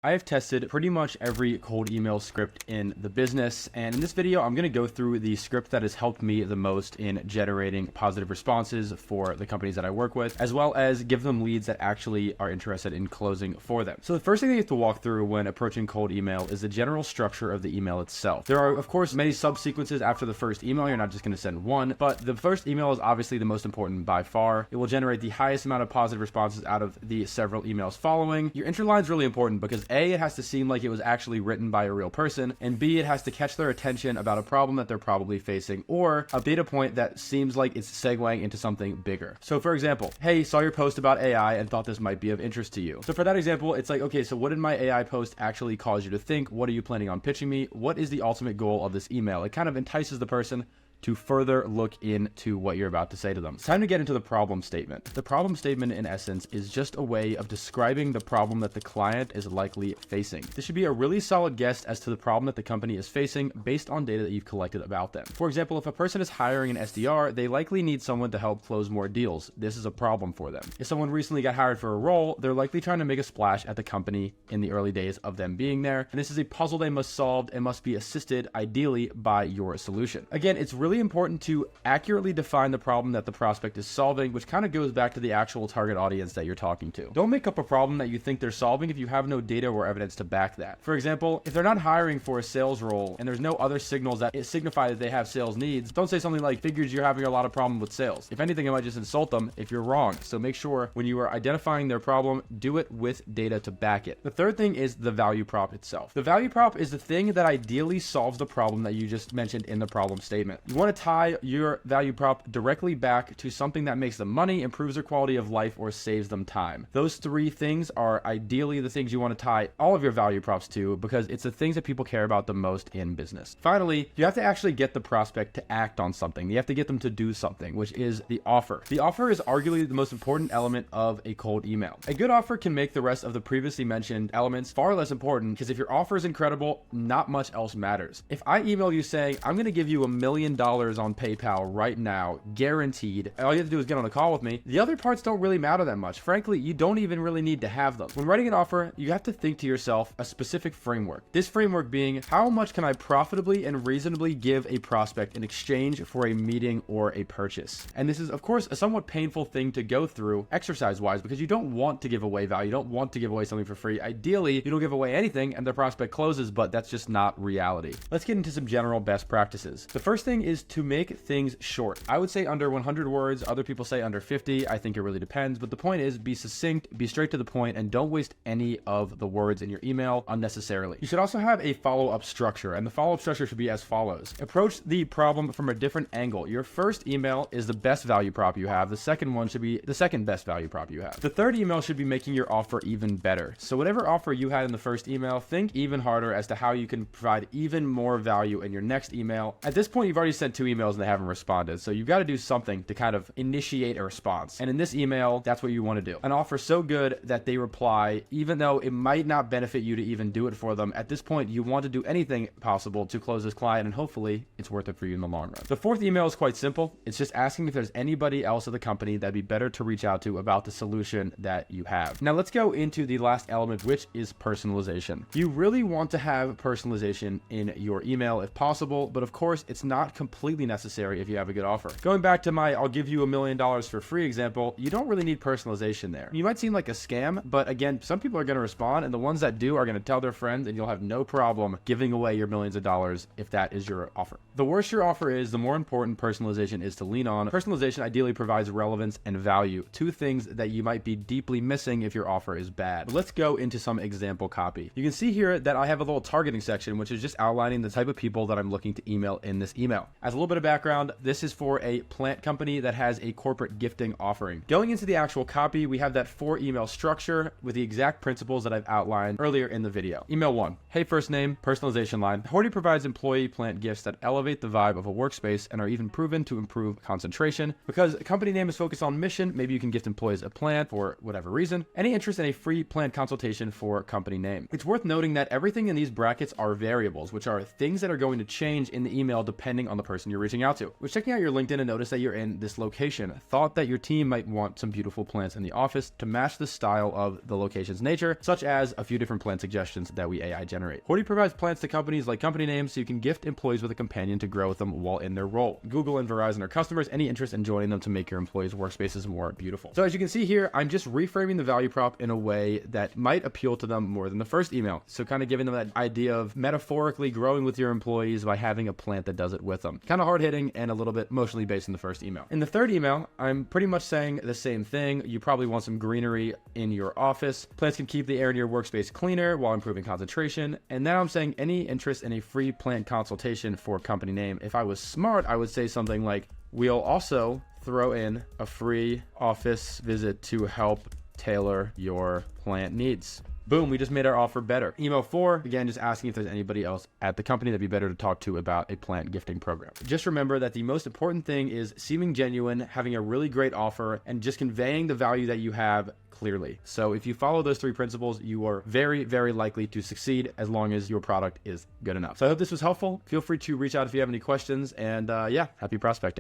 I have tested pretty much every cold email script in the business, and in this video, I'm going to go through the script that has helped me the most in generating positive responses for the companies that I work with, as well as give them leads that actually are interested in closing for them. So the first thing that you have to walk through when approaching cold email is the general structure of the email itself. There are, of course, many subsequences after the first email. You're not just going to send one, but the first email is obviously the most important by far. It will generate the highest amount of positive responses out of the several emails following. Your interline is really important because A, it has to seem like it was actually written by a real person, and B, it has to catch their attention about a problem that they're probably facing or a data point that seems like it's segueing into something bigger. So for example, hey, saw your post about AI and thought this might be of interest to you. So for that example, it's like, okay, so what did my AI post actually cause you to think? What are you planning on pitching me? What is the ultimate goal of this email? It kind of entices the person to further look into what you're about to say to them. It's time to get into the problem statement. The problem statement, in essence, is just a way of describing the problem that the client is likely facing. This should be a really solid guess as to the problem that the company is facing based on data that you've collected about them. For example, if a person is hiring an SDR, they likely need someone to help close more deals. This is a problem for them. If someone recently got hired for a role, they're likely trying to make a splash at the company in the early days of them being there. And this is a puzzle they must solve and must be assisted, ideally, by your solution. Again, it's really important to accurately define the problem that the prospect is solving, which kind of goes back to the actual target audience that you're talking to. Don't make up a problem that you think they're solving if you have no data or evidence to back that. For example, if they're not hiring for a sales role and there's no other signals that signify that they have sales needs, don't say something like, figured you're having a lot of problem with sales. If anything, it might just insult them if you're wrong. So make sure when you are identifying their problem, do it with data to back it. The third thing is the value prop itself. The value prop is the thing that ideally solves the problem that you just mentioned in the problem statement. You want to tie your value prop directly back to something that makes them money, improves their quality of life, or saves them time. Those three things are ideally the things you want to tie all of your value props to, because it's the things that people care about the most in business. Finally, you have to actually get the prospect to act on something. You have to get them to do something, which is the offer. The offer is arguably the most important element of a cold email. A good offer can make the rest of the previously mentioned elements far less important, because if your offer is incredible, not much else matters. If I email you saying, I'm going to give you $1 million on PayPal right now, guaranteed, all you have to do is get on a call with me, the other parts don't really matter that much. Frankly, you don't even really need to have them. When writing an offer, you have to think to yourself a specific framework. This framework being, how much can I profitably and reasonably give a prospect in exchange for a meeting or a purchase? And this is, of course, a somewhat painful thing to go through exercise-wise, because you don't want to give away value. You don't want to give away something for free. Ideally, you don't give away anything and the prospect closes, but that's just not reality. Let's get into some general best practices. The first thing is to make things short. I would say under 100 words. Other people say under 50. I think it really depends, but the point is, be succinct, be straight to the point, and don't waste any of the words in your email unnecessarily. You should also have a follow-up structure, and the follow-up structure should be as follows. Approach the problem from a different angle. Your first email is the best value prop you have. The second one should be the second best value prop you have. The third email should be making your offer even better. So whatever offer you had in the first email, think even harder as to how you can provide even more value in your next email. At this point, you've already sent 2 emails and they haven't responded. So you've got to do something to kind of initiate a response. And in this email, that's what you want to do. An offer so good that they reply, even though it might not benefit you to even do it for them. At this point, you want to do anything possible to close this client, and hopefully it's worth it for you in the long run. The fourth email is quite simple. It's just asking if there's anybody else at the company that'd be better to reach out to about the solution that you have. Now let's go into the last element, which is personalization. You really want to have personalization in your email if possible, but of course it's not completely necessary if you have a good offer. Going back to my I'll give you $1 million for free example, you don't really need personalization there. You might seem like a scam, but again, some people are going to respond, and the ones that do are going to tell their friends, and you'll have no problem giving away your millions of dollars if that is your offer. The worse your offer is, the more important personalization is to lean on. Personalization ideally provides relevance and value, 2 things that you might be deeply missing if your offer is bad. But let's go into some example copy. You can see here that I have a little targeting section, which is just outlining the type of people that I'm looking to email in this email. As a little bit of background, this is for a plant company that has a corporate gifting offering. Going into the actual copy, we have that 4 email structure with the exact principles that I've outlined earlier in the video. Email 1, hey, first name, personalization line. Horty provides employee plant gifts that elevate the vibe of a workspace and are even proven to improve concentration. Because the company name is focused on mission, maybe you can gift employees a plant for whatever reason. Any interest in a free plant consultation for company name. It's worth noting that everything in these brackets are variables, which are things that are going to change in the email depending on the person you're reaching out to. Was checking out your LinkedIn and noticed that you're in this location. Thought that your team might want some beautiful plants in the office to match the style of the location's nature, such as a few different plant suggestions that we AI generate. Horty provides plants to companies like company names so you can gift employees with a companion to grow with them while in their role. Google and Verizon are customers. Any interest in joining them to make your employees' workspaces more beautiful? So as you can see here, I'm just reframing the value prop in a way that might appeal to them more than the first email. So kind of giving them that idea of metaphorically growing with your employees by having a plant that does it with them. Kind of hard hitting and a little bit emotionally based in the first email. In the third email, I'm pretty much saying the same thing. You probably want some greenery in your office. Plants can keep the air in your workspace cleaner while improving concentration. And now I'm saying any interest in a free plant consultation for company name. If I was smart, I would say something like, we'll also throw in a free office visit to help tailor your plant needs. Boom, we just made our offer better. Email 4, again, just asking if there's anybody else at the company that'd be better to talk to about a plant gifting program. Just remember that the most important thing is seeming genuine, having a really great offer, and just conveying the value that you have clearly. So if you follow those 3 principles, you are very, very likely to succeed as long as your product is good enough. So I hope this was helpful. Feel free to reach out if you have any questions, and yeah, happy prospecting.